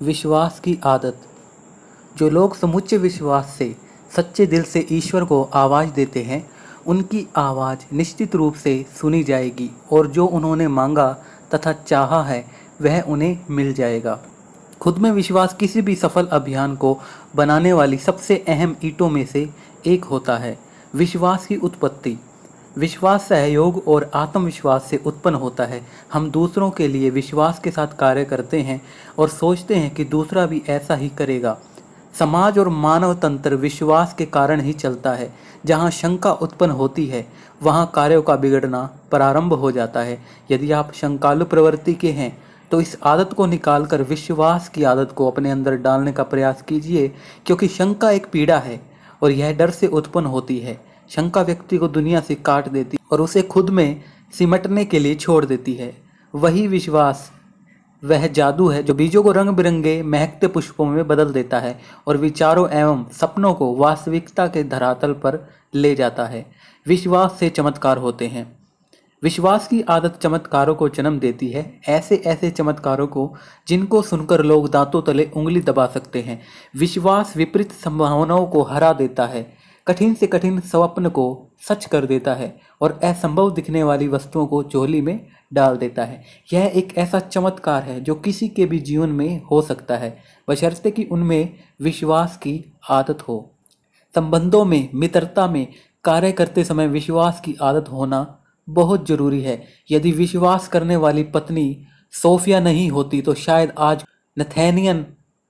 विश्वास की आदत। जो लोग समुच्चय विश्वास से सच्चे दिल से ईश्वर को आवाज़ देते हैं, उनकी आवाज़ निश्चित रूप से सुनी जाएगी और जो उन्होंने मांगा तथा चाहा है वह उन्हें मिल जाएगा। खुद में विश्वास किसी भी सफल अभियान को बनाने वाली सबसे अहम ईंटों में से एक होता है। विश्वास की उत्पत्ति। विश्वास सहयोग और आत्मविश्वास से उत्पन्न होता है। हम दूसरों के लिए विश्वास के साथ कार्य करते हैं और सोचते हैं कि दूसरा भी ऐसा ही करेगा। समाज और मानव तंत्र विश्वास के कारण ही चलता है। जहाँ शंका उत्पन्न होती है, वहाँ कार्यों का बिगड़ना प्रारंभ हो जाता है। यदि आप शंकालु प्रवृत्ति के हैं, तो इस आदत को निकालकर विश्वास की आदत को अपने अंदर डालने का प्रयास कीजिए, क्योंकि शंका एक पीड़ा है और यह डर से उत्पन्न होती है। शंका व्यक्ति को दुनिया से काट देती और उसे खुद में सिमटने के लिए छोड़ देती है। वही विश्वास वह जादू है जो बीजों को रंग बिरंगे महकते पुष्पों में बदल देता है और विचारों एवं सपनों को वास्तविकता के धरातल पर ले जाता है। विश्वास से चमत्कार होते हैं। विश्वास की आदत चमत्कारों को जन्म देती है, ऐसे ऐसे चमत्कारों को जिनको सुनकर लोग दांतों तले उंगली दबा सकते हैं। विश्वास विपरीत संभावनाओं को हरा देता है, कठिन से कठिन स्वप्न को सच कर देता है और असंभव दिखने वाली वस्तुओं को झोली में डाल देता है। यह एक ऐसा चमत्कार है जो किसी के भी जीवन में हो सकता है, बशर्ते कि उनमें विश्वास की आदत हो। संबंधों में, मित्रता में कार्य करते समय विश्वास की आदत होना बहुत जरूरी है। यदि विश्वास करने वाली पत्नी सोफिया नहीं होती तो शायद आज नथेनियल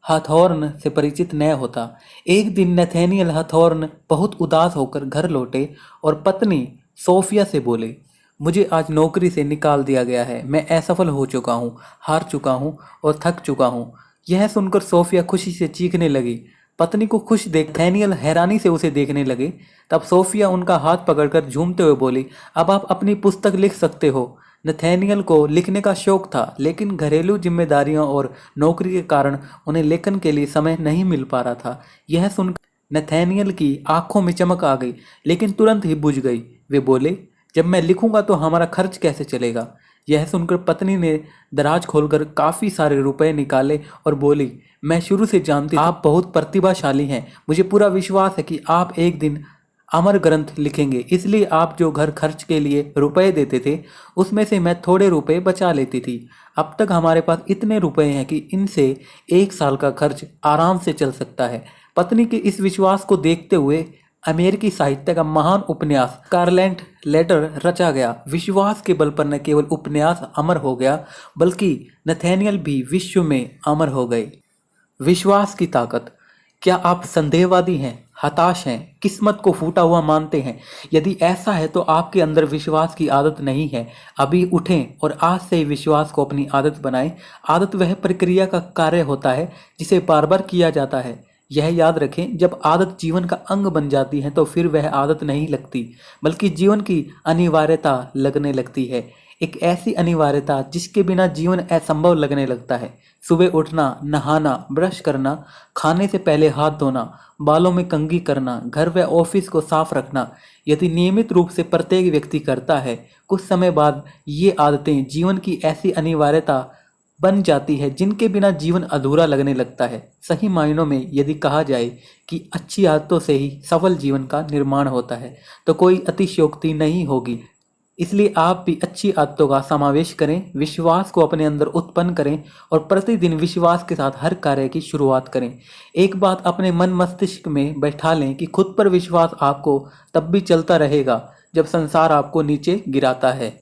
हथॉर्न से परिचित न होता। एक दिन नथेनियल हथॉर्न बहुत उदास होकर घर लौटे और पत्नी सोफिया से बोले, मुझे आज नौकरी से निकाल दिया गया है। मैं असफल हो चुका हूँ, हार चुका हूँ और थक चुका हूँ। यह सुनकर सोफिया खुशी से चीखने लगी। पत्नी को खुश देख नथेनियल हैरानी से उसे देखने लगे। तब सोफिया उनका हाथ पकड़कर झूमते हुए बोली, अब आप अपनी पुस्तक लिख सकते हो। नथेनियल को लिखने का शौक था, लेकिन घरेलू जिम्मेदारियों और नौकरी के कारण उन्हें लेखन के लिए समय नहीं मिल पा रहा था। यह सुनकर नथेनियल की आंखों में चमक आ गई, लेकिन तुरंत ही बुझ गई। वे बोले, जब मैं लिखूंगा तो हमारा खर्च कैसे चलेगा? यह सुनकर पत्नी ने दराज खोलकर काफ़ी सारे रुपए निकाले और बोली, मैं शुरू से जानती आप बहुत प्रतिभाशाली हैं। मुझे पूरा विश्वास है कि आप एक दिन अमर ग्रंथ लिखेंगे, इसलिए आप जो घर खर्च के लिए रुपए देते थे, उसमें से मैं थोड़े रुपए बचा लेती थी। अब तक हमारे पास इतने रुपए हैं कि इनसे 1 साल का खर्च आराम से चल सकता है। पत्नी के इस विश्वास को देखते हुए अमेरिकी साहित्य का महान उपन्यास स्कारलेट लेटर रचा गया। विश्वास के बल पर न केवल उपन्यास अमर हो गया, बल्कि नथेनियल भी विश्व में अमर हो गए। विश्वास की ताकत। क्या आप संदेहवादी हैं, हताश हैं, किस्मत को फूटा हुआ मानते हैं? यदि ऐसा है तो आपके अंदर विश्वास की आदत नहीं है। अभी उठें और आज से ही विश्वास को अपनी आदत बनाएं। आदत वह प्रक्रिया का कार्य होता है जिसे बार बार किया जाता है। यह याद रखें, जब आदत जीवन का अंग बन जाती है तो फिर वह आदत नहीं लगती, बल्कि जीवन की अनिवार्यता लगने लगती है। एक ऐसी अनिवार्यता जिसके बिना जीवन असंभव लगने लगता है। सुबह उठना, नहाना, ब्रश करना, खाने से पहले हाथ धोना, बालों में कंघी करना, घर व ऑफिस को साफ रखना। यदि नियमित रूप से प्रत्येक व्यक्ति करता है, कुछ समय बाद ये आदतें जीवन की ऐसी अनिवार्यता बन जाती है जिनके बिना जीवन अधूरा लगने लगता है। सही मायनों में यदि कहा जाए कि अच्छी आदतों से ही सफल जीवन का निर्माण होता है, तो कोई अतिशयोक्ति नहीं होगी। इसलिए आप भी अच्छी आदतों का समावेश करें, विश्वास को अपने अंदर उत्पन्न करें और प्रतिदिन विश्वास के साथ हर कार्य की शुरुआत करें। एक बात अपने मन मस्तिष्क में बैठा लें कि खुद पर विश्वास आपको तब भी चलता रहेगा जब संसार आपको नीचे गिराता है।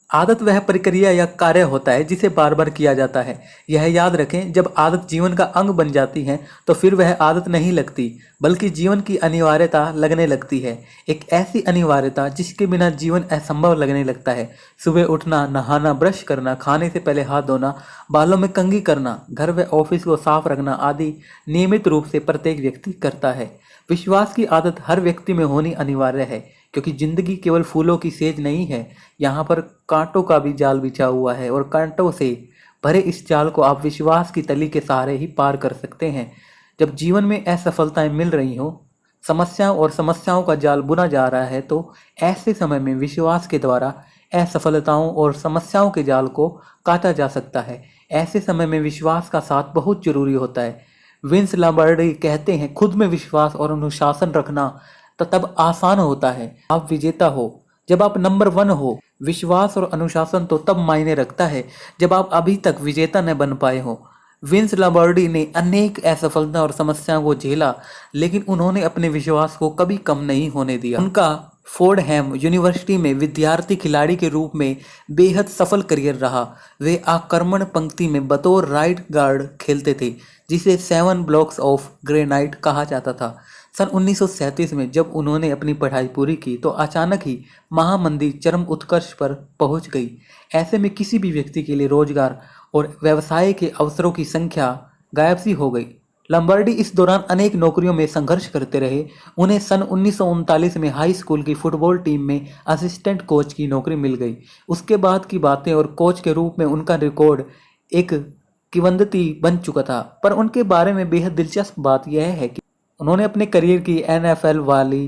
आदत वह प्रक्रिया या कार्य होता है जिसे बार बार किया जाता है। यह याद रखें, जब आदत जीवन का अंग बन जाती है तो फिर वह आदत नहीं लगती, बल्कि जीवन की अनिवार्यता लगने लगती है। एक ऐसी अनिवार्यता जिसके बिना जीवन असंभव लगने लगता है। सुबह उठना, नहाना, ब्रश करना, खाने से पहले हाथ धोना, बालों में कंघी करना, घर व ऑफिस को साफ रखना आदि नियमित रूप से प्रत्येक व्यक्ति करता है। विश्वास की आदत हर व्यक्ति में होनी अनिवार्य है, क्योंकि जिंदगी केवल फूलों की सेज नहीं है। यहाँ पर कांटों का भी जाल बिछा हुआ है और कांटों से भरे इस जाल को आप विश्वास की तली के सहारे ही पार कर सकते हैं। जब जीवन में असफलताएं मिल रही हो, समस्याओं और समस्याओं का जाल बुना जा रहा है, तो ऐसे समय में विश्वास के द्वारा असफलताओं और समस्याओं के जाल को काटा जा सकता है। ऐसे समय में विश्वास का साथ बहुत जरूरी होता है। विंस लॉम्बार्डी कहते हैं, खुद में विश्वास और अनुशासन रखना तो तब आसान होता है आप विजेता हो जब आप नंबर 1 हो। विश्वास और अनुशासन तो तब मायने रखता है जब आप अभी तक विजेता न बन पाए हो। विंस लॉम्बार्डी ने अनेक असफलता और समस्याओं को झेला, लेकिन उन्होंने अपने विश्वास को कभी कम नहीं होने दिया। उनका फोर्डहैम यूनिवर्सिटी में विद्यार्थी खिलाड़ी के रूप में बेहद सफल करियर रहा। वे आक्रमण पंक्ति में बतौर राइट गार्ड खेलते थे, जिसे 7 ब्लॉक्स ऑफ ग्रेनाइट कहा जाता था। सन 1937 में जब उन्होंने अपनी पढ़ाई पूरी की तो अचानक ही महामंदी चरम उत्कर्ष पर पहुंच गई। ऐसे में किसी भी व्यक्ति के लिए रोजगार और व्यवसाय के अवसरों की संख्या गायब सी हो गई। लॉम्बार्डी इस दौरान अनेक नौकरियों में संघर्ष करते रहे। उन्हें सन 1939 में हाई स्कूल की फुटबॉल टीम में असिस्टेंट कोच की नौकरी मिल गई। उसके बाद की बातें और कोच के रूप में उनका रिकॉर्ड एक किंवदंती बन चुका था। पर उनके बारे में बेहद दिलचस्प बात यह है कि उन्होंने अपने करियर की NFL वाली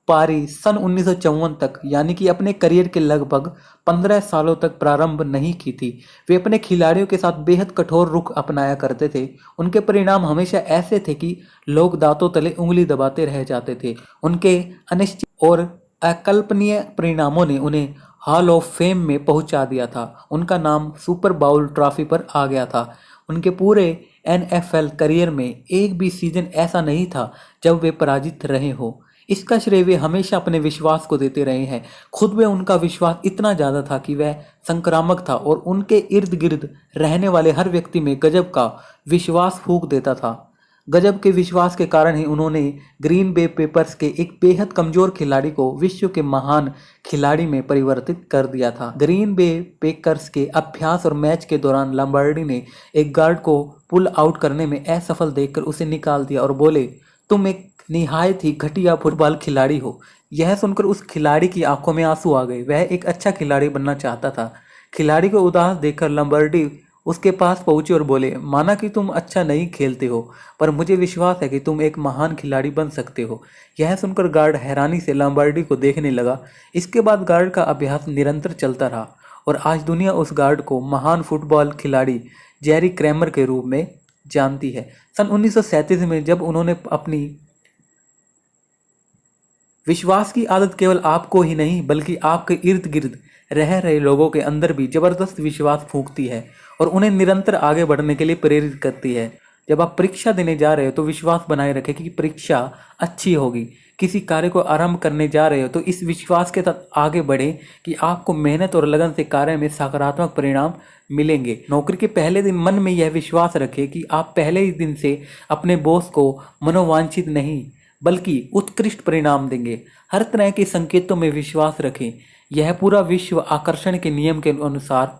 पारी सन 1954 तक, यानी कि अपने करियर के लगभग 15 सालों तक प्रारंभ नहीं की थी। वे अपने खिलाड़ियों के साथ बेहद कठोर रुख अपनाया करते थे। उनके परिणाम हमेशा ऐसे थे कि लोग दांतों तले उंगली दबाते रह जाते थे। उनके अनिश्चित और अकल्पनीय परिणामों ने उन्हें हॉल ऑफ फेम में पहुंचा दिया था। उनका नाम सुपर बाउल ट्रॉफी पर आ गया था। उनके पूरे NFL करियर में एक भी सीजन ऐसा नहीं था जब वे पराजित रहे हो। इसका श्रेय वे हमेशा अपने विश्वास को देते रहे हैं। खुद में उनका विश्वास इतना ज़्यादा था कि वह संक्रामक था और उनके इर्द गिर्द रहने वाले हर व्यक्ति में गजब का विश्वास फूंक देता था। गजब के विश्वास के कारण ही उन्होंने ग्रीन बे पेपर्स के एक बेहद कमजोर खिलाड़ी को विश्व के महान खिलाड़ी में परिवर्तित कर दिया था। ग्रीन बे पेकर्स के अभ्यास और मैच के दौरान लॉम्बार्डी ने एक गार्ड को पुल आउट करने में असफल देखकर उसे निकाल दिया और बोले, तुम एक निहायत ही घटिया फुटबॉल खिलाड़ी हो। यह सुनकर उस खिलाड़ी की आंखों में आंसू आ गए। वह एक अच्छा खिलाड़ी बनना चाहता था। खिलाड़ी को उदास देखकर लॉम्बार्डी उसके पास पहुंचे और बोले, माना कि तुम अच्छा नहीं खेलते हो, पर मुझे विश्वास है कि तुम एक महान खिलाड़ी बन सकते हो। यह सुनकर गार्ड हैरानी से लॉम्बार्डी को देखने लगा। इसके बाद गार्ड का अभ्यास निरंतर चलता रहा और आज दुनिया उस गार्ड को महान फुटबॉल खिलाड़ी जेरी क्रैमर के रूप में जानती है। सन 1937 में जब उन्होंने अपनी विश्वास की आदत केवल आपको ही नहीं बल्कि आपके इर्द गिर्द रह रहे लोगों के अंदर भी जबरदस्त विश्वास फूंकती है और उन्हें निरंतर आगे बढ़ने के लिए प्रेरित करती है। जब आप परीक्षा देने जा रहे हो तो विश्वास बनाए रखें कि परीक्षा अच्छी होगी। किसी कार्य को आरंभ करने जा रहे हो तो इस विश्वास के साथ आगे बढ़ें कि आपको मेहनत और लगन से कार्य में सकारात्मक परिणाम मिलेंगे। नौकरी के पहले दिन मन में यह विश्वास रखें कि आप पहले ही दिन से अपने बॉस को मनोवांछित नहीं बल्कि उत्कृष्ट परिणाम देंगे। हर तरह के संकेतों में विश्वास रखें। यह पूरा विश्व आकर्षण के नियम के अनुसार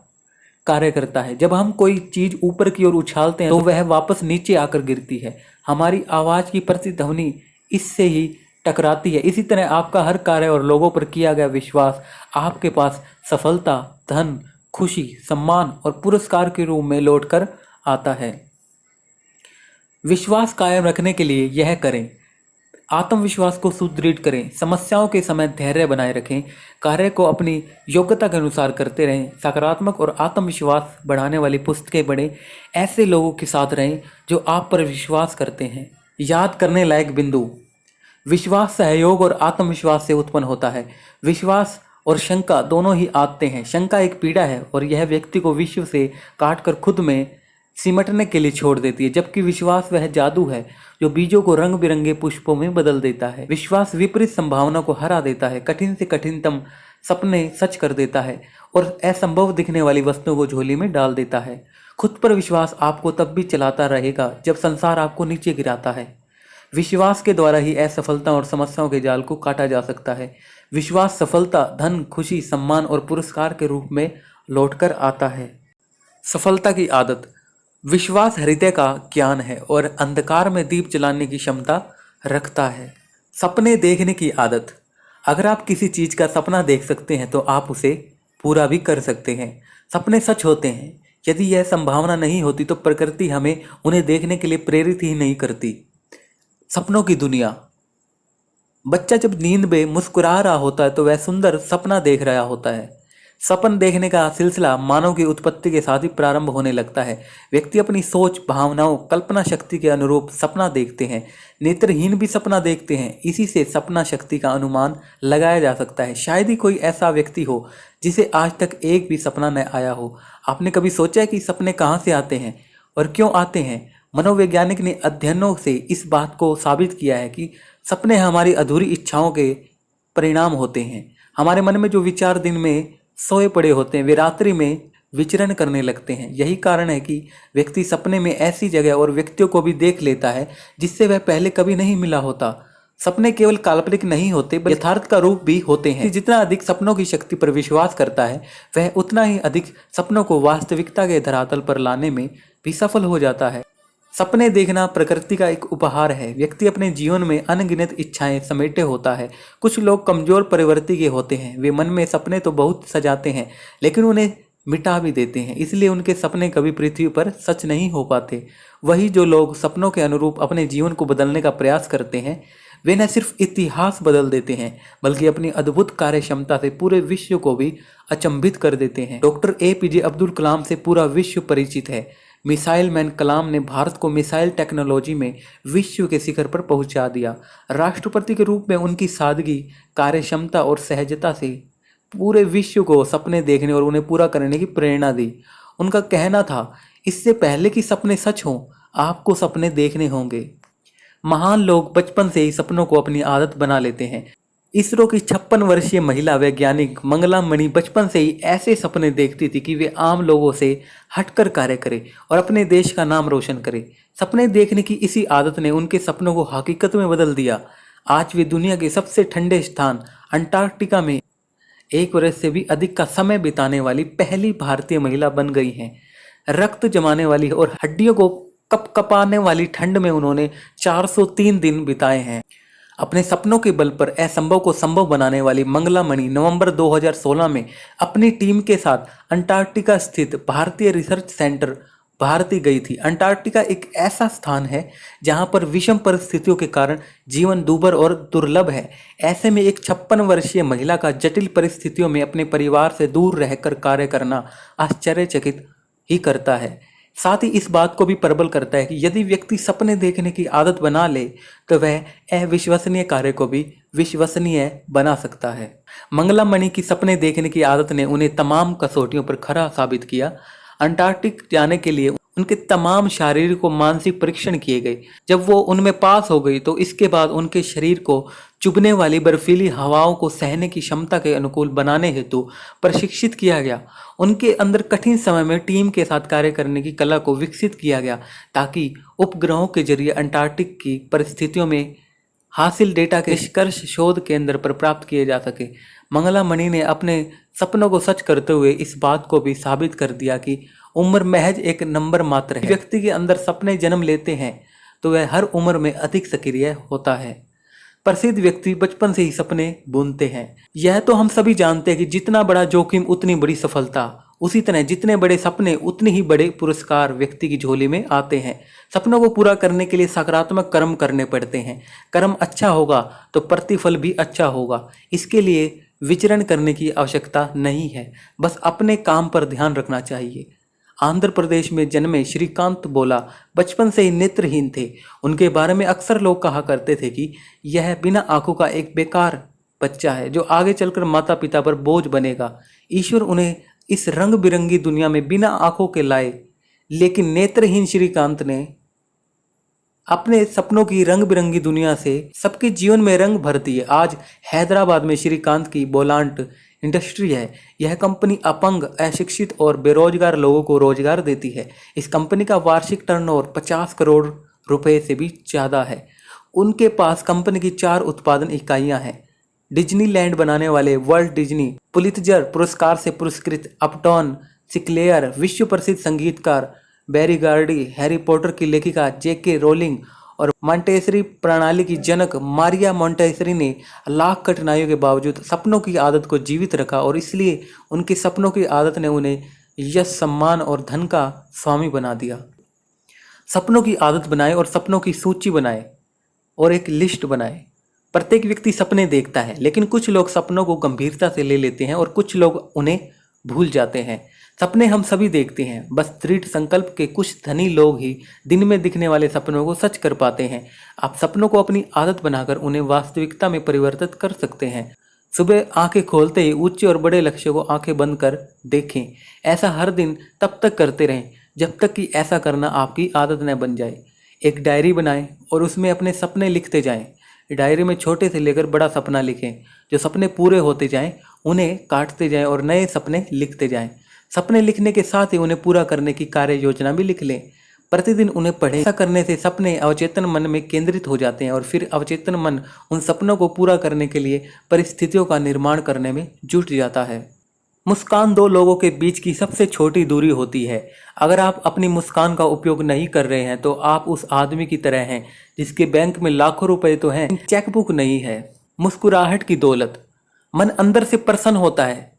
कार्य करता है। जब हम कोई चीज ऊपर की ओर उछालते हैं तो वह वापस नीचे आकर गिरती है। हमारी आवाज की प्रतिध्वनि इससे ही टकराती है। इसी तरह आपका हर कार्य और लोगों पर किया गया विश्वास आपके पास सफलता, धन, खुशी, सम्मान और पुरस्कार के रूप में लौटकर आता है। विश्वास कायम रखने के लिए यह करें, आत्मविश्वास को सुदृढ़ करें, समस्याओं के समय धैर्य बनाए रखें, कार्य को अपनी योग्यता के अनुसार करते रहें, सकारात्मक और आत्मविश्वास बढ़ाने वाली पुस्तकें पढ़ें, ऐसे लोगों के साथ रहें जो आप पर विश्वास करते हैं। याद करने लायक बिंदु, विश्वास सहयोग और आत्मविश्वास से उत्पन्न होता है। विश्वास और शंका दोनों ही आते हैं। शंका एक पीड़ा है और यह व्यक्ति को विश्व से काटकर खुद में सिमटने के लिए छोड़ देती है, जबकि विश्वास वह जादू है जो बीजों को रंग बिरंगे पुष्पों में बदल देता है। विश्वास विपरीत संभावना को हरा देता है, कठिन से कठिनतम सपने सच कर देता है और असंभव दिखने वाली वस्तुओं को झोली में डाल देता है। खुद पर विश्वास आपको तब भी चलाता रहेगा जब संसार आपको नीचे गिराता है। विश्वास के द्वारा ही असफलता और समस्याओं के जाल को काटा जा सकता है। विश्वास सफलता, धन, खुशी, सम्मान और पुरस्कार के रूप में लौटकर आता है। सफलता की आदत, विश्वास हृदय का ज्ञान है और अंधकार में दीप जलाने की क्षमता रखता है। सपने देखने की आदत, अगर आप किसी चीज़ का सपना देख सकते हैं तो आप उसे पूरा भी कर सकते हैं। सपने सच होते हैं। यदि यह संभावना नहीं होती तो प्रकृति हमें उन्हें देखने के लिए प्रेरित ही नहीं करती। सपनों की दुनिया, बच्चा जब नींद में मुस्कुरा रहा होता है तो वह सुंदर सपना देख रहा होता है। सपन देखने का सिलसिला मानव की उत्पत्ति के साथ ही प्रारंभ होने लगता है। व्यक्ति अपनी सोच, भावनाओं, कल्पना शक्ति के अनुरूप सपना देखते हैं। नेत्रहीन भी सपना देखते हैं। इसी से सपना शक्ति का अनुमान लगाया जा सकता है। शायद ही कोई ऐसा व्यक्ति हो जिसे आज तक एक भी सपना न आया हो। आपने कभी सोचा है कि सपने कहाँ से आते हैं और क्यों आते हैं? मनोवैज्ञानिक ने अध्ययनों से इस बात को साबित किया है कि सपने हमारी अधूरी इच्छाओं के परिणाम होते हैं। हमारे मन में जो विचार दिन में सोए पड़े होते हैं वे रात्रि में विचरण करने लगते हैं। यही कारण है कि व्यक्ति सपने में ऐसी जगह और व्यक्तियों को भी देख लेता है जिससे वह पहले कभी नहीं मिला होता। सपने केवल काल्पनिक नहीं होते बल्कि यथार्थ का रूप भी होते हैं। जितना अधिक सपनों की शक्ति पर विश्वास करता है वह उतना ही अधिक सपनों को वास्तविकता के धरातल पर लाने में भी सफल हो जाता है। सपने देखना प्रकृति का एक उपहार है। व्यक्ति अपने जीवन में अनगिनत इच्छाएं समेटे होता है। कुछ लोग कमजोर प्रवृत्ति के होते हैं। वे मन में सपने तो बहुत सजाते हैं लेकिन उन्हें मिटा भी देते हैं, इसलिए उनके सपने कभी पृथ्वी पर सच नहीं हो पाते। वही जो लोग सपनों के अनुरूप अपने जीवन को बदलने का प्रयास करते हैं वे न सिर्फ इतिहास बदल देते हैं बल्कि अपनी अद्भुत कार्य क्षमता से पूरे विश्व को भी अचंभित कर देते हैं। डॉक्टर APJ अब्दुल कलाम से पूरा विश्व परिचित है। मिसाइल मैन कलाम ने भारत को मिसाइल टेक्नोलॉजी में विश्व के शिखर पर पहुंचा दिया। राष्ट्रपति के रूप में उनकी सादगी, कार्य क्षमता और सहजता से पूरे विश्व को सपने देखने और उन्हें पूरा करने की प्रेरणा दी। उनका कहना था, इससे पहले कि सपने सच हों आपको सपने देखने होंगे। महान लोग बचपन से ही सपनों को अपनी आदत बना लेते हैं। इसरो की 56 वर्षीय महिला वैज्ञानिक मंगला मणि बचपन से ही ऐसे सपने देखती थी कि वे आम लोगों से हटकर कार्य करे और अपने देश का नाम रोशन करे। सपने देखने की इसी आदत ने उनके सपनों को हकीकत में बदल दिया। आज वे दुनिया के सबसे ठंडे स्थान अंटार्कटिका में 1 वर्ष से भी अधिक का समय बिताने वाली पहली भारतीय महिला बन गई हैं। रक्त जमाने वाली और हड्डियों को कपकपाने वाली ठंड में उन्होंने 403 दिन बिताए हैं। अपने सपनों के बल पर असंभव को संभव बनाने वाली मंगला मणि नवंबर 2016 में अपनी टीम के साथ अंटार्कटिका स्थित भारतीय रिसर्च सेंटर भारती गई थी। अंटार्कटिका एक ऐसा स्थान है जहां पर विषम परिस्थितियों के कारण जीवन दूभर और दुर्लभ है। ऐसे में एक 56 वर्षीय महिला का जटिल परिस्थितियों में अपने परिवार से दूर रहकर कार्य करना आश्चर्यचकित ही करता है। साथ ही इस बात को भी प्रबल करता है कि यदि व्यक्ति सपने देखने की आदत बना ले तो वह अविश्वसनीय कार्य को भी विश्वसनीय बना सकता है। मंगला मणि की सपने देखने की आदत ने उन्हें तमाम कसौटियों पर खरा साबित किया। अंटार्कटिक जाने के लिए उनके तमाम शारीरिक और मानसिक परीक्षण किए गए। जब वो उनमें पास हो गई तो इसके बाद उनके शरीर को चुभने वाली बर्फीली हवाओं को सहने की क्षमता के अनुकूल बनाने हेतु प्रशिक्षित किया गया। उनके अंदर कठिन समय में टीम के साथ कार्य करने की कला को विकसित किया गया ताकि उपग्रहों के जरिए अंटार्कटिक की परिस्थितियों में हासिल डेटा के निष्कर्ष शोध केंद्र पर प्राप्त किए जा सके। मंगला मणि ने अपने सपनों को सच करते हुए इस बात को भी साबित कर दिया कि उम्र महज एक नंबर मात्र है। व्यक्ति के अंदर सपने जन्म लेते हैं तो वह हर उम्र में अधिक सक्रिय होता है। प्रसिद्ध व्यक्ति बचपन से ही सपने बुनते हैं। यह तो हम सभी जानते हैं कि जितना बड़ा जोखिम उतनी बड़ी सफलता, उसी तरह जितने बड़े सपने उतने ही बड़े पुरस्कार व्यक्ति की झोली में आते हैं। सपनों को पूरा करने के लिए सकारात्मक कर्म करने पड़ते हैं। कर्म अच्छा होगा तो प्रतिफल भी अच्छा होगा। इसके लिए विचरण करने की आवश्यकता नहीं है, बस अपने काम पर ध्यान रखना चाहिए। आंध्र प्रदेश में जन्मे श्रीकांत बोला बचपन से ही नेत्रहीन थे। उनके बारे में अक्सर लोग कहा करते थे कि यह बिना आंखों का एक बेकार बच्चा है जो आगे चलकर माता पिता पर बोझ बनेगा। ईश्वर उन्हें इस रंग बिरंगी दुनिया में बिना आंखों के लाए, लेकिन नेत्रहीन श्रीकांत ने अपने सपनों की रंग बिरंगी दुनिया से सबके जीवन में रंग भर दिए। आज हैदराबाद में श्रीकांत की बोलांट इंडस्ट्री है। यह कंपनी अपंग, अशिक्षित और बेरोजगार लोगों को रोजगार देती है। इस कंपनी का वार्षिक टर्नओवर 50 करोड़ रुपए से भी ज़्यादा है। उनके पास कंपनी की 4 उत्पादन इकाइयां हैं। डिज्नीलैंड बनाने वाले वर्ल्ड डिज्नी पुलित्जर पुरस्कार से पुरस्कृत अपटॉन सिक्लेयर, विश्व प्रसिद्ध संगीतकार बैरी गार्डी, हैरी पॉटर की लेखिका JK रोलिंग और मॉन्टेसरी प्रणाली की जनक मारिया मॉन्टेसरी ने लाख कठिनाइयों के बावजूद सपनों की आदत को जीवित रखा और इसलिए उनकी सपनों की आदत ने उन्हें यश, सम्मान और धन का स्वामी बना दिया। सपनों की आदत बनाए और सपनों की सूची बनाए और एक लिस्ट बनाए। प्रत्येक व्यक्ति सपने देखता है, लेकिन कुछ लोग सपनों को गंभीरता से ले लेते हैं और कुछ लोग उन्हें भूल जाते हैं। सपने हम सभी देखते हैं, बस दृढ़ संकल्प के कुछ धनी लोग ही दिन में दिखने वाले सपनों को सच कर पाते हैं। आप सपनों को अपनी आदत बनाकर उन्हें वास्तविकता में परिवर्तित कर सकते हैं। सुबह आंखें खोलते ही ऊंचे और बड़े लक्ष्यों को आंखें बंद कर देखें। ऐसा हर दिन तब तक करते रहें जब तक कि ऐसा करना आपकी आदत न बन जाए। एक डायरी बनाएं और उसमें अपने सपने लिखते जाएं। डायरी में छोटे से लेकर बड़ा सपना लिखें। जो सपने पूरे होते जाएं उन्हें काटते जाएं और नए सपने लिखते जाएं। सपने लिखने के साथ ही उन्हें पूरा करने की कार्य योजना भी लिख लें। प्रतिदिन उन्हें पढ़ें। ऐसा करने से सपने अवचेतन मन में केंद्रित हो जाते हैं और फिर अवचेतन मन उन सपनों को पूरा करने के लिए परिस्थितियों का निर्माण करने में जुट जाता है। मुस्कान दो लोगों के बीच की सबसे छोटी दूरी होती है। अगर आप अपनी मुस्कान का उपयोग नहीं कर रहे हैं तो आप उस आदमी की तरह हैं जिसके बैंक में लाखों रुपए तो हैं, चेकबुक नहीं है। मुस्कुराहट की दौलत। मन अंदर से प्रसन्न होता है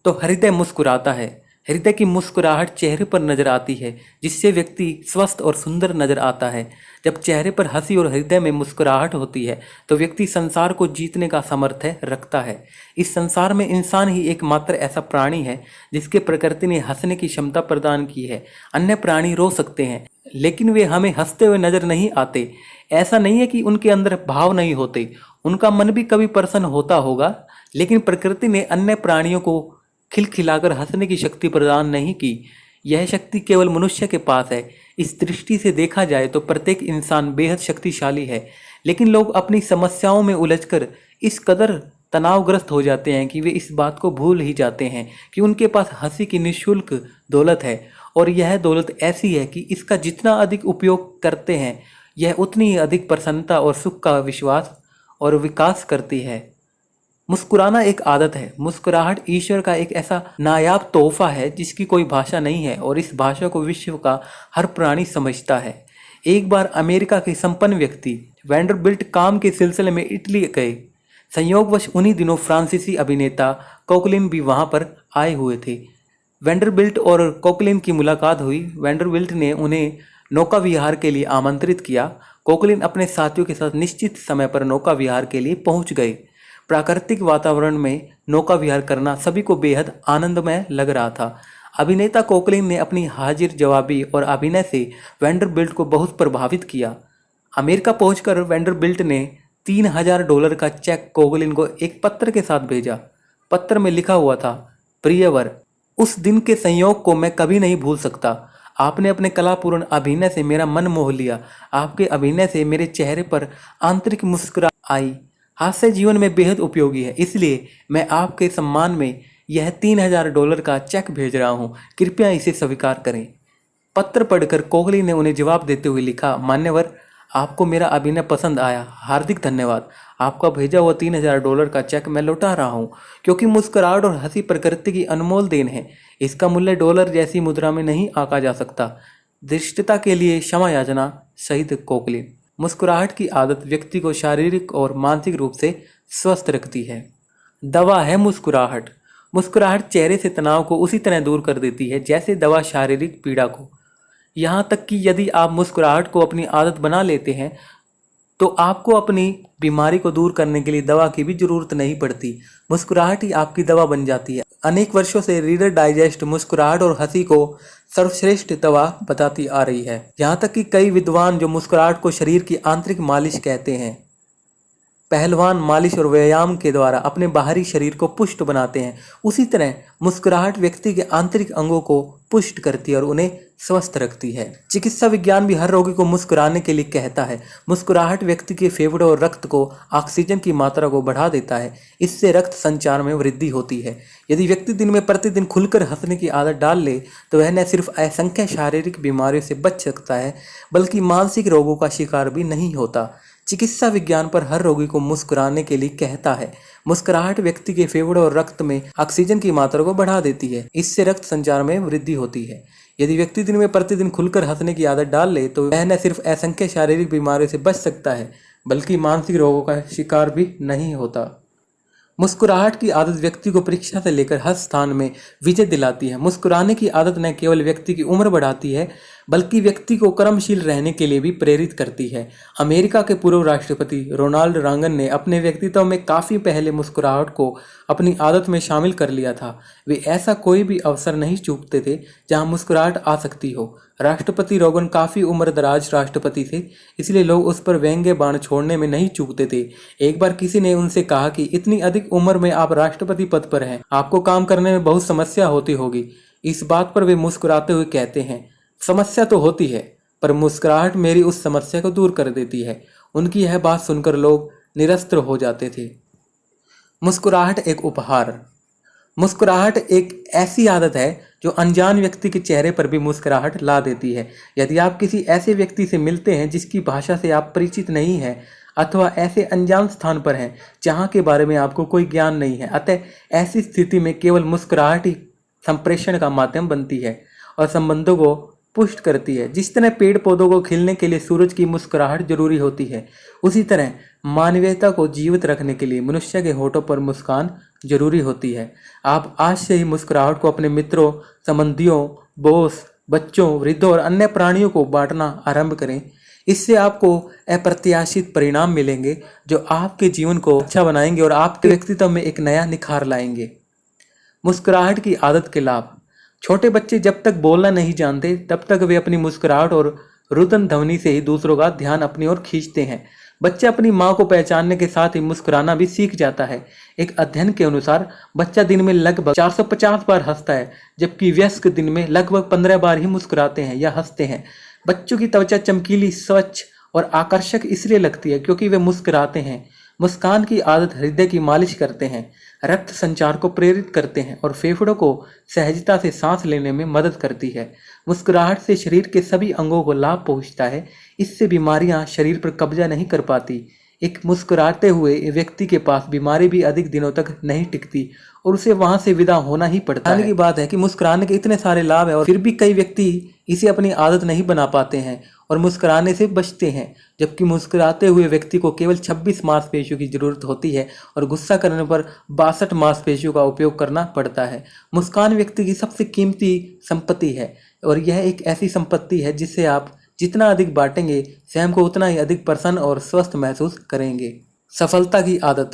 तो हृदय मुस्कुराता है। हृदय की मुस्कुराहट चेहरे पर नजर आती है, जिससे व्यक्ति स्वस्थ और सुंदर नजर आता है। जब चेहरे पर हंसी और हृदय में मुस्कुराहट होती है तो व्यक्ति संसार को जीतने का सामर्थ्य रखता है। इस संसार में इंसान ही एकमात्र ऐसा प्राणी है जिसके प्रकृति ने हंसने की क्षमता प्रदान की है। अन्य प्राणी रो सकते हैं लेकिन वे हमें हंसते हुए नजर नहीं आते। ऐसा नहीं है कि उनके अंदर भाव नहीं होते, उनका मन भी कभी प्रसन्न होता होगा, लेकिन प्रकृति ने अन्य प्राणियों को खिलखिलाकर हंसने की शक्ति प्रदान नहीं की। यह शक्ति केवल मनुष्य के पास है। इस दृष्टि से देखा जाए तो प्रत्येक इंसान बेहद शक्तिशाली है, लेकिन लोग अपनी समस्याओं में उलझकर इस कदर तनावग्रस्त हो जाते हैं कि वे इस बात को भूल ही जाते हैं कि उनके पास हंसी की निःशुल्क दौलत है और यह दौलत ऐसी है कि इसका जितना अधिक उपयोग करते हैं यह उतनी ही अधिक प्रसन्नता और सुख का विश्वास और विकास करती है। मुस्कुराना एक आदत है। मुस्कुराहट ईश्वर का एक ऐसा नायाब तोहफा है जिसकी कोई भाषा नहीं है और इस भाषा को विश्व का हर प्राणी समझता है। एक बार अमेरिका के संपन्न व्यक्ति वैंडरबिल्ट काम के सिलसिले में इटली गए। संयोगवश उन्हीं दिनों फ्रांसीसी अभिनेता कोकलिन भी वहां पर आए हुए थे। वैंडरबिल्ट और कोकलिन की मुलाकात हुई। वैंडरबिल्ट ने उन्हें नौका विहार के लिए आमंत्रित किया। कोकलिन अपने साथियों के साथ निश्चित समय पर नौका विहार के लिए पहुंच गए। प्राकृतिक वातावरण में नौका विहार करना सभी को बेहद आनंदमय लग रहा था। अभिनेता कोकलिन ने अपनी हाजिर जवाबी और अभिनय से वैंडरबिल्ट को बहुत प्रभावित किया। अमेरिका पहुंचकर वैंडरबिल्ट ने $3000 का चेक कोकलिन को एक पत्र के साथ भेजा। पत्र में लिखा हुआ था, प्रियवर, उस दिन के संयोग को मैं कभी नहीं भूल सकता। आपने अपने कलापूर्ण अभिनय से मेरा मन मोह लिया। आपके अभिनय से मेरे चेहरे पर आंतरिक मुस्कुराहट आई। हास्य जीवन में बेहद उपयोगी है, इसलिए मैं आपके सम्मान में यह $3000 का चेक भेज रहा हूँ। कृपया इसे स्वीकार करें। पत्र पढ़कर कोहली ने उन्हें जवाब देते हुए लिखा, मान्यवर, आपको मेरा अभिनय पसंद आया, हार्दिक धन्यवाद। आपका भेजा हुआ $3000 का चेक मैं लौटा रहा हूँ क्योंकि मुस्कुराहट और हंसी प्रकृति की अनमोल देन है। इसका मूल्य डॉलर जैसी मुद्रा में नहीं आंका जा सकता। धृष्टता के लिए क्षमा याचना, शहीद कोकलिन। मुस्कुराहट की आदत व्यक्ति को शारीरिक और मानसिक रूप से स्वस्थ रखती है। दवा है मुस्कुराहट। मुस्कुराहट चेहरे से तनाव को उसी तरह दूर कर देती है जैसे दवा शारीरिक पीड़ा को। यहाँ तक कि यदि आप मुस्कुराहट को अपनी आदत बना लेते हैं तो आपको अपनी बीमारी को दूर करने के लिए दवा की भी जरूरत नहीं पड़ती। मुस्कुराहट ही आपकी दवा बन जाती है। अनेक वर्षों से रीडर डाइजेस्ट मुस्कुराहट और हंसी को सर्वश्रेष्ठ दवा बताती आ रही है। यहाँ तक कि कई विद्वान जो मुस्कुराहट को शरीर की आंतरिक मालिश कहते हैं। पहलवान मालिश और व्यायाम के द्वारा अपने बाहरी शरीर को पुष्ट बनाते हैं, उसी तरह मुस्कुराहट व्यक्ति के आंतरिक अंगों को पुष्ट करती है और उन्हें स्वस्थ रखती है। चिकित्सा विज्ञान भी हर रोगी को मुस्कुराने के लिए कहता है। मुस्कुराहट व्यक्ति के फेफड़ों और रक्त को ऑक्सीजन की मात्रा को बढ़ा देता है। इससे रक्त संचार में वृद्धि होती है। यदि व्यक्ति दिन में प्रतिदिन खुलकर हंसने की आदत डाल ले तो वह न सिर्फ असंख्य शारीरिक बीमारियों से बच सकता है बल्कि मानसिक रोगों का शिकार भी नहीं होता। चिकित्सा विज्ञान पर हर रोगी को मुस्कुराने के लिए कहता है। मुस्कुराहट व्यक्ति के फेफड़ों और रक्त में ऑक्सीजन की मात्रा को बढ़ा देती है। इससे रक्त संचार में वृद्धि होती है। यदि व्यक्ति दिन में प्रतिदिन खुलकर हंसने की आदत डाल ले तो वह न सिर्फ असंख्य शारीरिक बीमारियों से बच सकता है बल्कि मानसिक रोगों का शिकार भी नहीं होता। मुस्कुराहट की आदत व्यक्ति को परीक्षा से लेकर हर स्थान में विजय दिलाती है। मुस्कुराने की आदत न केवल व्यक्ति की उम्र बढ़ाती है बल्कि व्यक्ति को कर्मशील रहने के लिए भी प्रेरित करती है। अमेरिका के पूर्व राष्ट्रपति रोनाल्ड रांगन ने अपने व्यक्तित्व में काफ़ी पहले मुस्कुराहट को अपनी आदत में शामिल कर लिया था। वे ऐसा कोई भी अवसर नहीं चूकते थे जहां मुस्कुराहट आ सकती हो। राष्ट्रपति रोगन काफ़ी उम्रदराज राष्ट्रपति थे, इसलिए लोग उस पर व्यंग्य बाण छोड़ने में नहीं चूकते थे। एक बार किसी ने उनसे कहा कि इतनी अधिक उम्र में आप राष्ट्रपति पद पर हैं, आपको काम करने में बहुत समस्या होती होगी। इस बात पर वे मुस्कुराते हुए कहते हैं, समस्या तो होती है, पर मुस्कुराहट मेरी उस समस्या को दूर कर देती है। उनकी यह बात सुनकर लोग निरस्त्र हो जाते थे। मुस्कुराहट एक उपहार। मुस्कुराहट एक ऐसी आदत है जो अनजान व्यक्ति के चेहरे पर भी मुस्कुराहट ला देती है। यदि आप किसी ऐसे व्यक्ति से मिलते हैं जिसकी भाषा से आप परिचित नहीं हैं, अथवा ऐसे अनजान स्थान पर हैं जहां के बारे में आपको कोई ज्ञान नहीं है, अतः ऐसी स्थिति में केवल मुस्कुराहट ही संप्रेषण का माध्यम बनती है और संबंधों को पुष्ट करती है। जिस तरह पेड़ पौधों को खिलने के लिए सूरज की मुस्कुराहट जरूरी होती है, उसी तरह मानवीयता को जीवित रखने के लिए मनुष्य के होठों पर मुस्कान जरूरी होती है। आप आज से ही मुस्कुराहट को अपने मित्रों, संबंधियों, बॉस, बच्चों, वृद्धों और अन्य प्राणियों को बांटना आरंभ करें। इससे आपको अप्रत्याशित परिणाम मिलेंगे जो आपके जीवन को अच्छा बनाएंगे और आपके व्यक्तित्व में एक नया निखार लाएंगे। मुस्कुराहट की आदत के लाभ। छोटे बच्चे जब तक बोलना नहीं जानते तब तक वे अपनी मुस्कुराहट और रुदन ध्वनि से ही दूसरों का ध्यान अपनी ओर खींचते हैं। बच्चा अपनी माँ को पहचानने के साथ ही मुस्कुराना भी सीख जाता है। एक अध्ययन के अनुसार बच्चा दिन में लगभग 450 बार हंसता है, जबकि वयस्क दिन में लगभग 15 बार ही मुस्कुराते हैं या हंसते हैं। बच्चों की त्वचा चमकीली, स्वच्छ और आकर्षक इसलिए लगती है क्योंकि वे मुस्कुराते हैं। मुस्कान की आदत हृदय की मालिश करते हैं, रक्त संचार को प्रेरित करते हैं और फेफड़ों को सहजता से सांस लेने में मदद करती है। मुस्कुराहट से शरीर के सभी अंगों को लाभ पहुंचता है। इससे बीमारियां शरीर पर कब्जा नहीं कर पाती। एक मुस्कुराते हुए व्यक्ति के पास बीमारी भी अधिक दिनों तक नहीं टिकती और उसे वहां से विदा होना ही पड़ता है। की बात है कि मुस्कुराने के इतने सारे लाभ हैं और फिर भी कई व्यक्ति इसे अपनी आदत नहीं बना पाते हैं और मुस्कुराने से बचते हैं, जबकि मुस्कुराते हुए व्यक्ति को केवल 26 मांसपेशियों की जरूरत होती है और गुस्सा करने पर 62 मांसपेशियों का उपयोग करना पड़ता है। मुस्कान व्यक्ति की सबसे कीमती संपत्ति है और यह एक ऐसी संपत्ति है जिससे आप जितना अधिक बांटेंगे, स्वयं को उतना ही अधिक प्रसन्न और स्वस्थ महसूस करेंगे। सफलता की आदत।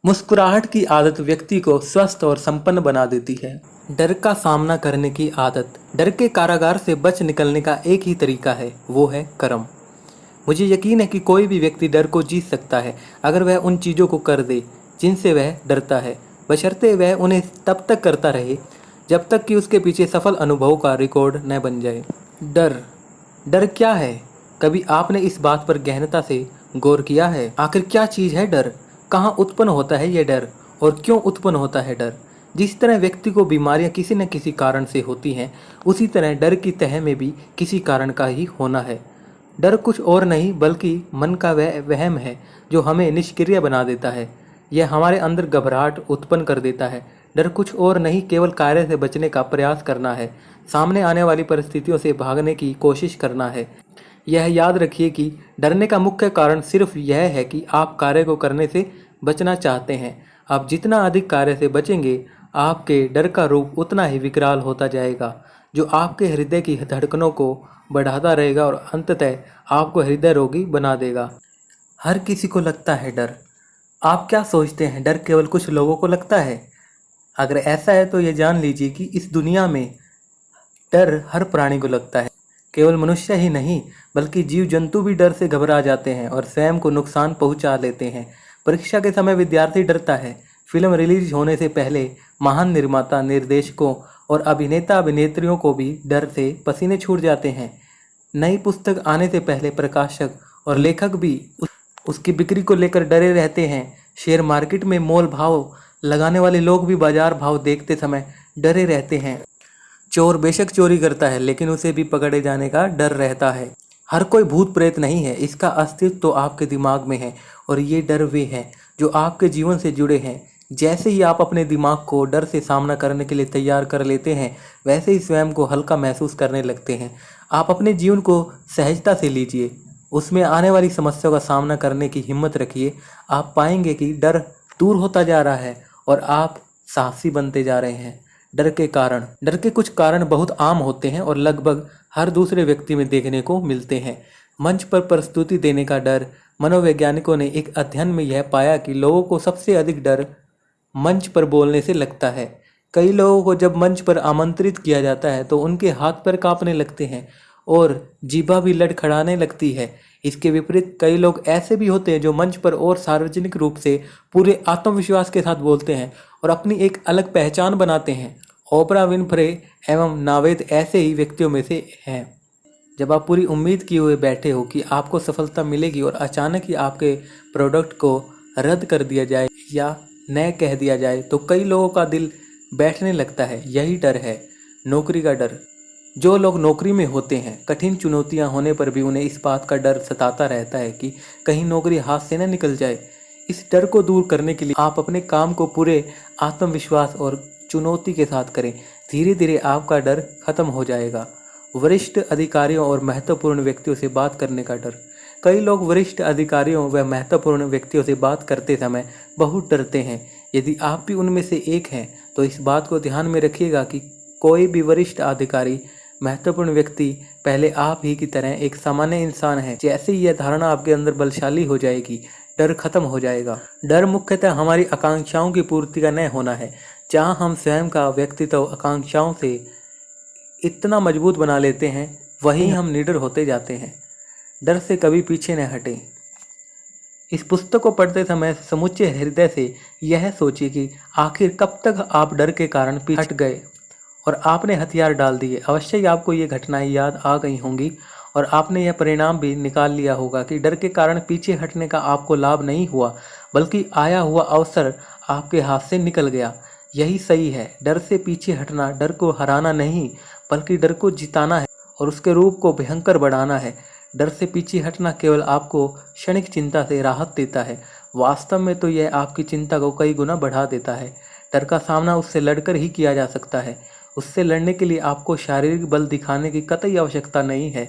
मुस्कुराहट की आदत व्यक्ति को स्वस्थ और संपन्न बना देती है। डर का सामना करने की आदत। डर के कारागार से बच निकलने का एक ही तरीका है, वो है कर्म। मुझे यकीन है कि कोई भी व्यक्ति डर को जीत सकता है अगर वह उन चीज़ों को कर दे जिनसे वह डरता है, बशर्ते वह उन्हें तब तक करता रहे जब तक कि उसके पीछे सफल अनुभव का रिकॉर्ड न बन जाए। डर क्या है? कभी आपने इस बात पर गहनता से गौर किया है? आखिर क्या चीज़ है डर? कहाँ उत्पन्न होता है ये डर और क्यों उत्पन्न होता है डर? जिस तरह व्यक्ति को बीमारियां किसी न किसी कारण से होती हैं, उसी तरह डर की तह में भी किसी कारण का ही होना है। डर कुछ और नहीं बल्कि मन का वह वहम है जो हमें निष्क्रिय बना देता है। यह हमारे अंदर घबराहट उत्पन्न कर देता है। डर कुछ और नहीं, केवल कार्य से बचने का प्रयास करना है, सामने आने वाली परिस्थितियों से भागने की कोशिश करना है। यह याद रखिए कि डरने का मुख्य कारण सिर्फ यह है कि आप कार्य को करने से बचना चाहते हैं। आप जितना अधिक कार्य से बचेंगे, आपके डर का रूप उतना ही विकराल होता जाएगा, जो आपके हृदय की धड़कनों को बढ़ाता रहेगा और अंततः आपको हृदय रोगी बना देगा। हर किसी को लगता है डर। आप क्या सोचते हैं, डर केवल कुछ लोगों को लगता है? अगर ऐसा है तो ये जान लीजिए कि इस दुनिया में डर हर प्राणी को लगता है। केवल मनुष्य ही नहीं बल्कि जीव जंतु भी डर से घबरा जाते हैं और स्वयं को नुकसान पहुंचा लेते हैं। परीक्षा के समय विद्यार्थी डरता है। फिल्म रिलीज होने से पहले महान निर्माता, निर्देशकों और अभिनेता अभिनेत्रियों को भी डर से पसीने छूट जाते हैं। नई पुस्तक आने से पहले प्रकाशक और लेखक भी उसकी बिक्री को लेकर डरे रहते हैं। शेयर मार्केट में मोल भाव लगाने वाले लोग भी बाजार भाव देखते समय डरे रहते हैं। चोर बेशक चोरी करता है लेकिन उसे भी पकड़े जाने का डर रहता है। हर कोई भूत प्रेत नहीं है, इसका अस्तित्व तो आपके दिमाग में है और ये डर वे हैं जो आपके जीवन से जुड़े हैं। जैसे ही आप अपने दिमाग को डर से सामना करने के लिए तैयार कर लेते हैं, वैसे ही स्वयं को हल्का महसूस करने लगते हैं। आप अपने जीवन को सहजता से लीजिए, उसमें आने वाली समस्याओं का सामना करने की हिम्मत रखिए। आप पाएंगे कि डर दूर होता जा रहा है और आप साहसी बनते जा रहे हैं। डर के कुछ कारण बहुत आम होते हैं और लगभग हर दूसरे व्यक्ति में देखने को मिलते हैं। मंच पर प्रस्तुति देने का डर। मनोवैज्ञानिकों ने एक अध्ययन में यह पाया कि लोगों को सबसे अधिक डर मंच पर बोलने से लगता है। कई लोगों को जब मंच पर आमंत्रित किया जाता है तो उनके हाथ पैर कांपने लगते हैं और जीभा भी लड़खड़ाने लगती है। इसके विपरीत कई लोग ऐसे भी होते हैं जो मंच पर और सार्वजनिक रूप से पूरे आत्मविश्वास के साथ बोलते हैं और अपनी एक अलग पहचान बनाते हैं। ओपरा विनफ्रे एवं नावेद ऐसे ही व्यक्तियों में से हैं। जब आप पूरी उम्मीद किए हुए बैठे हो कि आपको सफलता मिलेगी और अचानक ही आपके प्रोडक्ट को रद्द कर दिया जाए या न कह दिया जाए तो कई लोगों का दिल बैठने लगता है। यही डर है नौकरी का डर। जो लोग नौकरी में होते हैं, कठिन चुनौतियां होने पर भी उन्हें इस बात का डर सताता रहता है कि कहीं नौकरी हाथ से न निकल जाए। इस डर को दूर करने के लिए आप अपने काम को पूरे आत्मविश्वास और चुनौती के साथ करें। धीरे धीरे आपका डर खत्म हो जाएगा। वरिष्ठ अधिकारियों और महत्वपूर्ण व्यक्तियों से बात करने का डर। कई लोग वरिष्ठ अधिकारियों व महत्वपूर्ण व्यक्तियों से बात करते समय बहुत डरते हैं। यदि आप भी उनमें से एक हैं तो इस बात को ध्यान में रखिएगा कि कोई भी वरिष्ठ अधिकारी, महत्वपूर्ण व्यक्ति पहले आप ही की तरह एक सामान्य इंसान है। जैसे ही यह धारणा आपके अंदर बलशाली हो जाएगी, डर खत्म हो जाएगा। डर मुख्यतः हमारी आकांक्षाओं की पूर्ति का न होना है। जहां हम स्वयं का व्यक्तित्व आकांक्षाओं से इतना मजबूत बना लेते हैं, वहीं हम निडर होते जाते हैं। डर से कभी पीछे न हटें। इस पुस्तक को पढ़ते समय समुच्चय हृदय से यह सोचिए कि आखिर कब तक आप डर के कारण पीछे हट गए और आपने हथियार डाल दिए। अवश्य ही आपको ये घटनाएं याद आ गई होंगी और आपने यह परिणाम भी निकाल लिया होगा कि डर के कारण पीछे हटने का आपको लाभ नहीं हुआ, बल्कि आया हुआ अवसर आपके हाथ से निकल गया। यही सही है। डर से पीछे हटना डर को हराना नहीं, बल्कि डर को जिताना है और उसके रूप को भयंकर बढ़ाना है। डर से पीछे हटना केवल आपको क्षणिक चिंता से राहत देता है। वास्तव में तो यह आपकी चिंता को कई गुना बढ़ा देता है। डर का सामना उससे लड़कर ही किया जा सकता है। उससे लड़ने के लिए आपको शारीरिक बल दिखाने की कतई आवश्यकता नहीं है।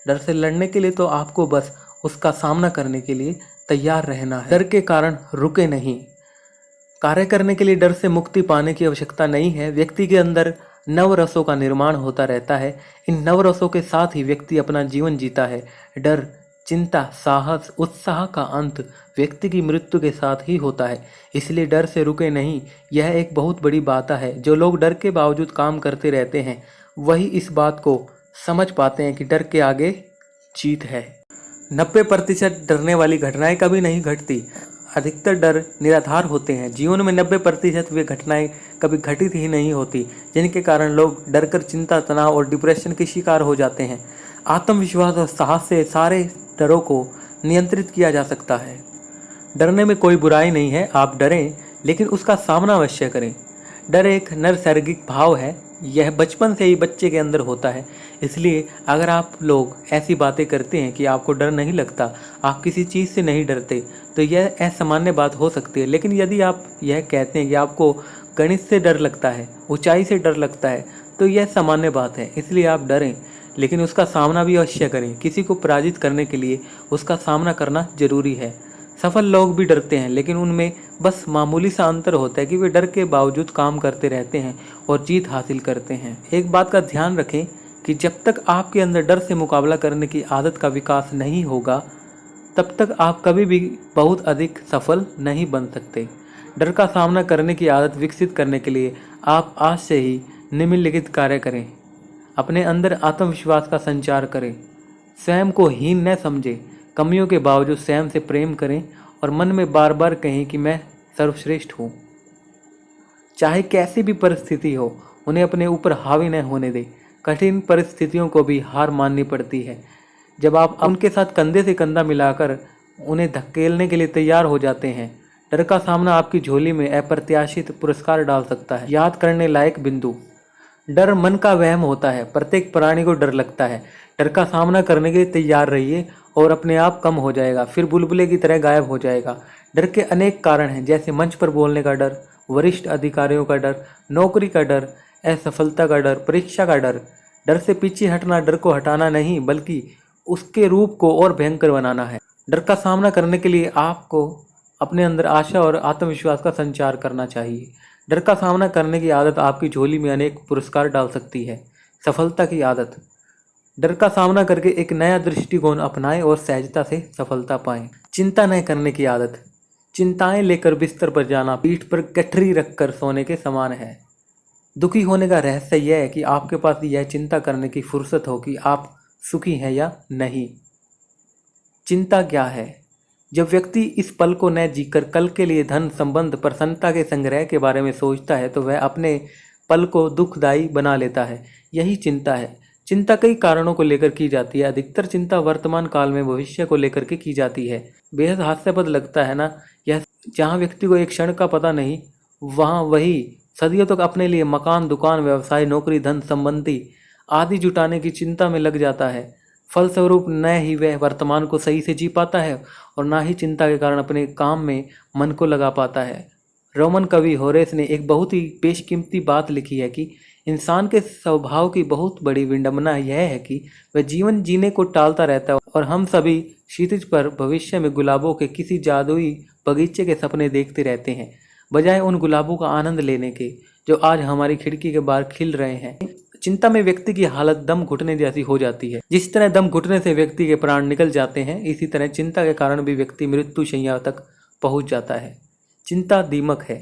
डर से लड़ने के लिए तो आपको बस उसका सामना करने के लिए तैयार रहना है। डर के कारण रुके नहीं। कार्य करने के लिए डर से मुक्ति पाने की आवश्यकता नहीं है। व्यक्ति के अंदर नवरसों का निर्माण होता रहता है। इन नवरसों के साथ ही व्यक्ति अपना जीवन जीता है। डर, चिंता, साहस, उत्साह का अंत व्यक्ति की मृत्यु के साथ ही होता है। इसलिए डर से रुके नहीं, यह एक बहुत बड़ी बात है। जो लोग डर के बावजूद काम करते रहते हैं, वही इस बात को समझ पाते हैं कि डर के आगे जीत है। 90% डरने वाली घटनाएं कभी नहीं घटती। अधिकतर डर निराधार होते हैं। जीवन में 90% वे घटनाएं कभी घटित ही नहीं होती, जिनके कारण लोग डरकर चिंता, तनाव और डिप्रेशन के शिकार हो जाते हैं। आत्मविश्वास और साहस से सारे डरों को नियंत्रित किया जा सकता है। डरने में कोई बुराई नहीं है। आप डरें, लेकिन उसका सामना अवश्य करें। डर एक नैसर्गिक भाव है। यह बचपन से ही बच्चे के अंदर होता है। इसलिए अगर आप लोग ऐसी बातें करते हैं कि आपको डर नहीं लगता, आप किसी चीज़ से नहीं डरते, तो यह असामान्य बात हो सकती है। लेकिन यदि आप यह कहते हैं कि आपको गणित से डर लगता है, ऊंचाई से डर लगता है, तो यह सामान्य बात है। इसलिए आप डरें, लेकिन उसका सामना भी अवश्य करें। किसी को पराजित करने के लिए उसका सामना करना जरूरी है। सफल लोग भी डरते हैं, लेकिन उनमें बस मामूली सा अंतर होता है कि वे डर के बावजूद काम करते रहते हैं और जीत हासिल करते हैं। एक बात का ध्यान रखें कि जब तक आपके अंदर डर से मुकाबला करने की आदत का विकास नहीं होगा, तब तक आप कभी भी बहुत अधिक सफल नहीं बन सकते। डर का सामना करने की आदत विकसित करने के लिए आप आज से ही निम्नलिखित कार्य करें। अपने अंदर आत्मविश्वास का संचार करें। स्वयं को हीन न समझें। कमियों के बावजूद स्वयं से प्रेम करें और मन में बार बार कहें कि मैं सर्वश्रेष्ठ हूँ। चाहे कैसी भी परिस्थिति हो, उन्हें अपने ऊपर हावी न होने दें। कठिन परिस्थितियों को भी हार माननी पड़ती है। जब आप उनके साथ कंधे से कंधा मिलाकर उन्हें धकेलने के लिए तैयार हो जाते हैं, डर का सामना आपकी झोली में अप्रत्याशित पुरस्कार डाल सकता है। याद करने लायक बिंदु। डर मन का वहम होता है। प्रत्येक प्राणी को डर लगता है। डर का सामना करने के लिए तैयार रहिए और अपने आप कम हो जाएगा, फिर बुलबुले की तरह गायब हो जाएगा। डर के अनेक कारण हैं, जैसे मंच पर बोलने का डर, वरिष्ठ अधिकारियों का डर, नौकरी का डर, असफलता का डर, परीक्षा का डर। डर से पीछे हटना डर को हटाना नहीं, बल्कि उसके रूप को और भयंकर बनाना है। डर का सामना करने के लिए आपको अपने अंदर आशा और आत्मविश्वास का संचार करना चाहिए। डर का सामना करने की आदत आपकी झोली में अनेक पुरस्कार डाल सकती है। सफलता की आदत। डर का सामना करके एक नया दृष्टिकोण अपनाएं और सहजता से सफलता पाएं। चिंता न करने की आदत। चिंताएं लेकर बिस्तर पर जाना पीठ पर गठरी रखकर सोने के समान है। दुखी होने का रहस्य यह है कि आपके पास यह चिंता करने की फुर्सत हो कि आप सुखी हैं या नहीं। चिंता क्या है? जब व्यक्ति इस पल को न जीकर कल के लिए धन, संबंध, प्रसन्नता के संग्रह के बारे में सोचता है तो वह अपने पल को दुखदायी बना लेता है। यही चिंता है। चिंता कई कारणों को लेकर की जाती है। अधिकतर चिंता वर्तमान काल में भविष्य को लेकर के की जाती है। बेहद हास्यास्पद लगता है ना यह, जहाँ व्यक्ति को एक क्षण का पता नहीं, वहाँ वही सदियों तक अपने लिए मकान, दुकान, व्यवसाय, नौकरी, धन संबंधी आदि जुटाने की चिंता में लग जाता है। फलस्वरूप न ही वह वर्तमान को सही से जी पाता है और ना ही चिंता के कारण अपने काम में मन को लगा पाता है। रोमन कवि होरेस ने एक बहुत ही बेशकीमती बात लिखी है कि इंसान के स्वभाव की बहुत बड़ी विडंबना यह है कि वह जीवन जीने को टालता रहता है और हम सभी क्षितिज पर भविष्य में गुलाबों के किसी जादुई बगीचे के सपने देखते रहते हैं, बजाय उन गुलाबों का आनंद लेने के जो आज हमारी खिड़की के बाहर खिल रहे हैं। चिंता में व्यक्ति की हालत दम घुटने जैसी हो जाती है। जिस तरह दम घुटने से व्यक्ति के प्राण निकल जाते हैं, इसी तरह चिंता के कारण भी व्यक्ति मृत्यु शैया तक पहुंच जाता है। चिंता दीमक है।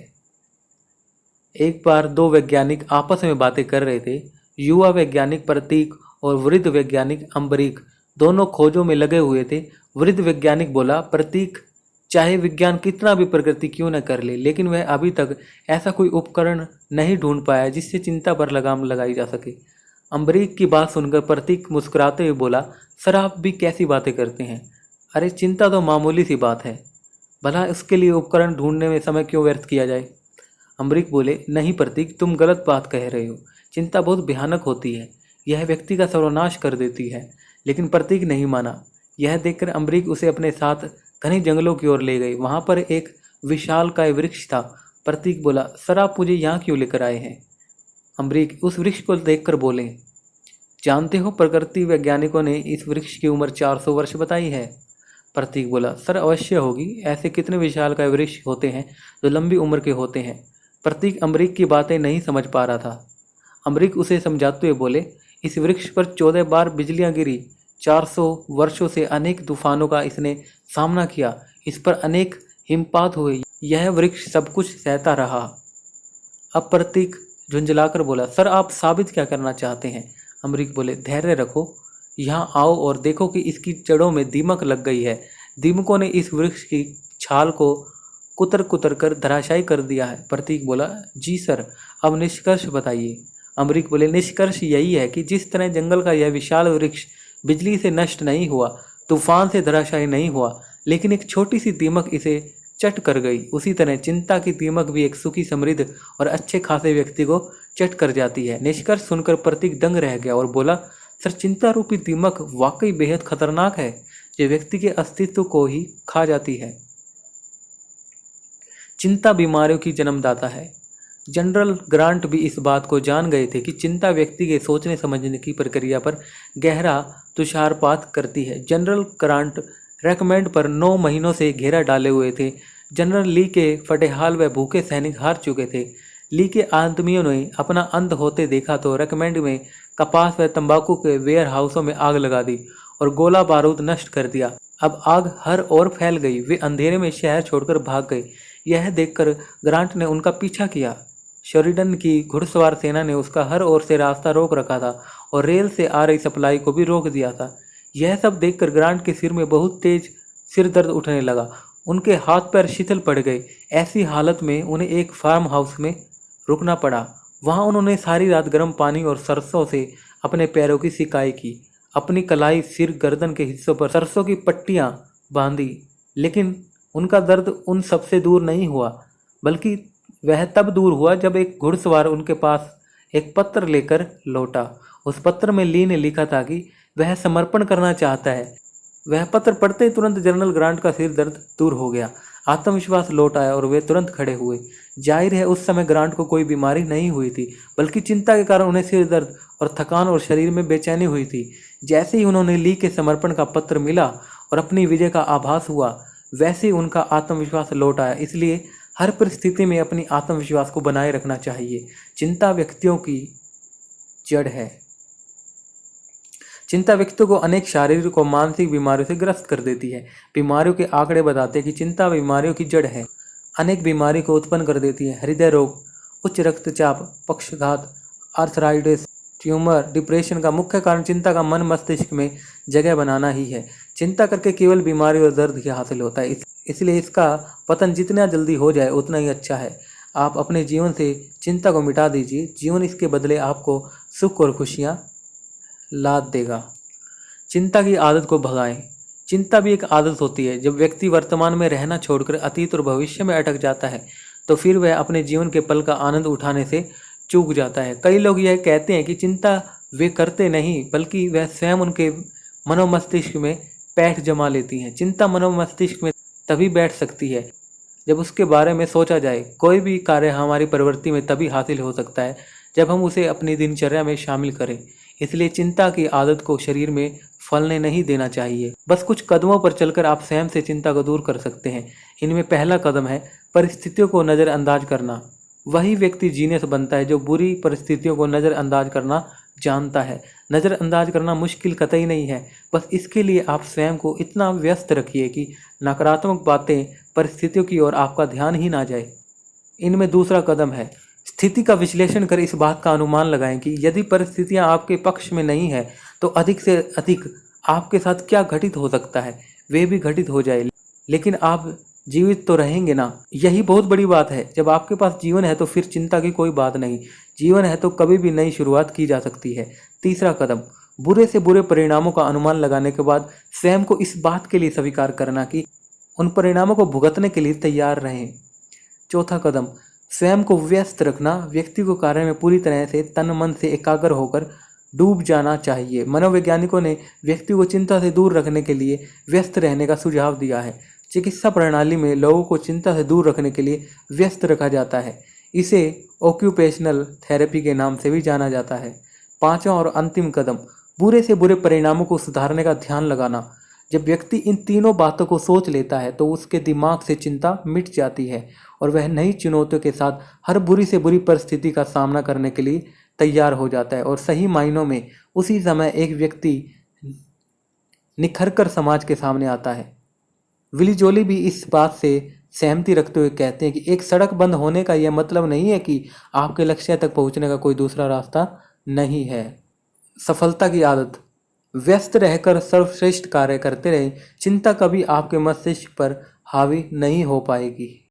एक बार दो वैज्ञानिक आपस में बातें कर रहे थे। युवा वैज्ञानिक प्रतीक और वृद्ध वैज्ञानिक अम्बरीक दोनों खोजों में लगे हुए थे। वृद्ध वैज्ञानिक बोला, प्रतीक, चाहे विज्ञान कितना भी प्रगति क्यों न कर ले, लेकिन वह अभी तक ऐसा कोई उपकरण नहीं ढूंढ पाया जिससे चिंता पर लगाम लगाई जा सके। अम्बरीक की बात सुनकर प्रतीक मुस्कुराते हुए बोला, सर आप भी कैसी बातें करते हैं? अरे चिंता तो मामूली सी बात है, भला उसके लिए उपकरण ढूंढने में समय क्यों व्यर्थ किया जाए? अम्बरीक बोले, नहीं प्रतीक, तुम गलत बात कह रहे हो। चिंता बहुत भयानक होती है, यह व्यक्ति का सर्वनाश कर देती है। लेकिन प्रतीक नहीं माना। यह देखकर अम्बरीक उसे अपने साथ घने जंगलों की ओर ले गए। वहां पर एक विशालकाय वृक्ष था। प्रतीक बोला, सर आप मुझे यहाँ क्यों लेकर आए हैं? अम्बरीक उस वृक्ष को देखकर बोले, जानते हो प्रकृति वैज्ञानिकों ने इस वृक्ष की उम्र 400 वर्ष बताई है। प्रतीक बोला, सर अवश्य होगी, ऐसे कितने विशालकाय वृक्ष होते हैं जो लंबी उम्र के होते हैं। प्रतीक अम्बरीक की बातें नहीं समझ पा रहा था। अम्बरीक उसे समझाते हुए बोले, इस वृक्ष पर 14 बार बिजलियां गिरी, 400 वर्षों से अनेक तूफानों का इसने सामना किया, इस पर अनेक हिमपात हुए, यह वृक्ष सब कुछ सहता रहा। अब प्रतीक झुंझलाकर बोला, सर आप साबित क्या करना चाहते हैं? अम्बरीक बोले, धैर्य रखो, यहाँ आओ और देखो कि इसकी जड़ों में दीमक लग गई है। दीमकों ने इस वृक्ष की छाल को कुतर कुतर कर धराशायी कर दिया है। प्रतीक बोला, जी सर, अब निष्कर्ष बताइए। अम्बरीक बोले, निष्कर्ष यही है कि जिस तरह जंगल का यह विशाल वृक्ष बिजली से नष्ट नहीं हुआ, तूफान से धराशायी नहीं हुआ, लेकिन एक छोटी सी दीमक इसे चट कर गई, उसी तरह चिंता की दीमक भी एक सुखी, समृद्ध और अच्छे खासे व्यक्ति को चट कर जाती है। निष्कर्ष सुनकर प्रतीक दंग रह गया और बोला, सर चिंता रूपी दीमक वाकई बेहद खतरनाक है, जो व्यक्ति के अस्तित्व को ही खा जाती है। चिंता बीमारियों की जन्मदाता है। जनरल ग्रांट भी इस बात को जान गए थे कि चिंता व्यक्ति के सोचने समझने की प्रक्रिया पर गहरा तुषारपात करती है। जनरल ग्रांट रेकमेंड पर 9 महीनों से घेरा डाले हुए थे। जनरल ली के फटेहाल व भूखे सैनिक हार चुके थे। ली के आदमियों ने अपना अंत होते देखा तो रेकमेंड में कपास व तंबाकू के वेयर हाउसों में आग लगा दी और गोला बारूद नष्ट कर दिया। अब आग हर ओर फैल गई। वे अंधेरे में शहर छोड़कर भाग गए। यह देखकर ग्रांट ने उनका पीछा किया। शोरिडन की घुड़सवार सेना ने उसका हर ओर से रास्ता रोक रखा था और रेल से आ रही सप्लाई को भी रोक दिया था। यह सब देखकर ग्रांट के सिर में बहुत तेज सिर दर्द उठने लगा। उनके हाथ पैर शिथिल पड़ गए। ऐसी हालत में उन्हें एक फार्म हाउस में रुकना पड़ा। वहां उन्होंने सारी रात गर्म पानी और सरसों से अपने पैरों की सिकाई की। अपनी कलाई, सिर, गर्दन के हिस्सों पर सरसों की पट्टियां बांधी। लेकिन उनका दर्द उन सबसे दूर नहीं हुआ, बल्कि वह तब दूर हुआ जब एक घुड़सवार उनके पास एक पत्र लेकर लौटा। उस पत्र में ली ने लिखा था कि वह समर्पण करना चाहता है। वह पत्र पढ़ते ही तुरंत जनरल ग्रांट का सिर दर्द दूर हो गया। आत्मविश्वास लौट आया और वे तुरंत खड़े हुए। जाहिर है उस समय ग्रांट को कोई बीमारी नहीं हुई थी, बल्कि चिंता के कारण उन्हें सिर दर्द और थकान और शरीर में बेचैनी हुई थी। जैसे ही उन्होंने ली के समर्पण का पत्र मिला और अपनी विजय का आभास हुआ, वैसे ही उनका आत्मविश्वास लौट आया। इसलिए हर परिस्थिति में अपनी आत्मविश्वास को बनाए रखना चाहिए। चिंता व्यक्तियों की जड़ है। चिंता व्यक्ति को अनेक शारीरिक और मानसिक बीमारियों से ग्रस्त कर देती है। बीमारियों के आंकड़े बताते हैं कि चिंता बीमारियों की जड़ है, अनेक बीमारी को उत्पन्न कर देती है। हृदय रोग, उच्च रक्तचाप, पक्षाघात, आर्थराइटिस, ट्यूमर, डिप्रेशन का मुख्य कारण चिंता का मन मस्तिष्क में जगह बनाना ही है। चिंता करके केवल बीमारी और दर्द ही हासिल होता है, इसलिए इसका पतन जितना जल्दी हो जाए उतना ही अच्छा है। आप अपने जीवन से चिंता को मिटा दीजिए, जीवन इसके बदले आपको सुख और खुशियाँ ला देगा। चिंता की आदत को भगाएं। चिंता भी एक आदत होती है। जब व्यक्ति वर्तमान में रहना छोड़कर अतीत और भविष्य में अटक जाता है तो फिर वह अपने जीवन के पल का आनंद उठाने से चूक जाता है। कई लोग यह कहते हैं कि चिंता वे करते नहीं, बल्कि वह स्वयं उनके मनोमस्तिष्क में पैठ जमा लेती हैं। चिंता मनोमस्तिष्क में तभी बैठ सकती है जब उसके बारे में सोचा जाए। कोई भी कार्य हमारी प्रवृत्ति में तभी हासिल हो सकता है जब हम उसे अपनी दिनचर्या में शामिल करें। इसलिए चिंता की आदत को शरीर में फलने नहीं देना चाहिए। बस कुछ कदमों पर चलकर आप स्वयं से चिंता को दूर कर सकते हैं। इनमें पहला कदम है परिस्थितियों को नज़रअंदाज करना। वही व्यक्ति जीनियस बनता है जो बुरी परिस्थितियों को नज़रअंदाज करना जानता है। नज़रअंदाज करना मुश्किल कतई नहीं है, बस इसके लिए आप स्वयं को इतना व्यस्त रखिए कि नकारात्मक बातें परिस्थितियों की ओर आपका ध्यान ही ना जाए। इनमें दूसरा कदम है स्थिति का विश्लेषण कर इस बात का अनुमान लगाएं कि यदि परिस्थितियां आपके पक्ष में नहीं है तो अधिक से अधिक आपके साथ क्या घटित हो सकता है वे भी घटित हो जाए, लेकिन आप जीवित तो रहेंगे ना। यही बहुत बड़ी बात है। जब आपके पास जीवन है तो फिर चिंता की कोई बात नहीं। जीवन है तो कभी भी नई शुरुआत की जा सकती है। तीसरा कदम बुरे से बुरे परिणामों का अनुमान लगाने के बाद स्वयं को इस बात के लिए स्वीकार करना कि उन परिणामों को भुगतने के लिए तैयार रहें। चौथा कदम स्वयं को व्यस्त रखना। व्यक्ति को कार्य में पूरी तरह से तन मन से एकाग्र होकर डूब जाना चाहिए। मनोवैज्ञानिकों ने व्यक्ति को चिंता से दूर रखने के लिए व्यस्त रहने का सुझाव दिया है। चिकित्सा प्रणाली में लोगों को चिंता से दूर रखने के लिए व्यस्त रखा जाता है। इसे ऑक्यूपेशनल थेरेपी के नाम से भी जाना जाता है। पांचवा और अंतिम कदम बुरे से बुरे परिणामों को सुधारने का ध्यान लगाना। जब व्यक्ति इन तीनों बातों को सोच लेता है तो उसके दिमाग से चिंता मिट जाती है और वह नई चुनौतियों के साथ हर बुरी से बुरी परिस्थिति का सामना करने के लिए तैयार हो जाता है। और सही मायनों में उसी समय एक व्यक्ति निखरकर समाज के सामने आता है। विली जोली भी इस बात से सहमति रखते हुए कहते हैं कि एक सड़क बंद होने का यह मतलब नहीं है कि आपके लक्ष्य तक पहुंचने का कोई दूसरा रास्ता नहीं है। सफलता की आदत व्यस्त रहकर सर्वश्रेष्ठ कार्य करते रहें। चिंता कभी आपके मस्तिष्क पर हावी नहीं हो पाएगी।